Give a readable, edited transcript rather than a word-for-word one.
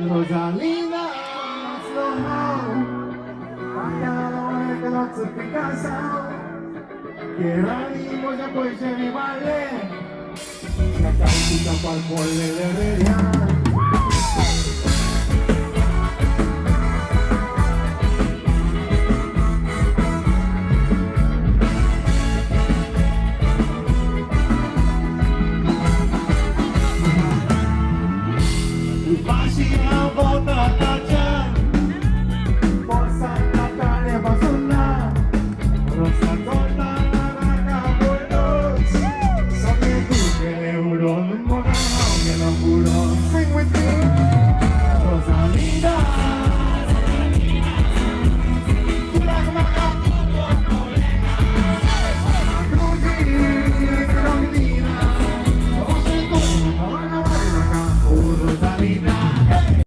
Rosalina, slow mo. Bailando que no estoy cansado. Quiero ánimo, ya pues se mi vale. La cabecita pa'l mole de Real. Fácil a botar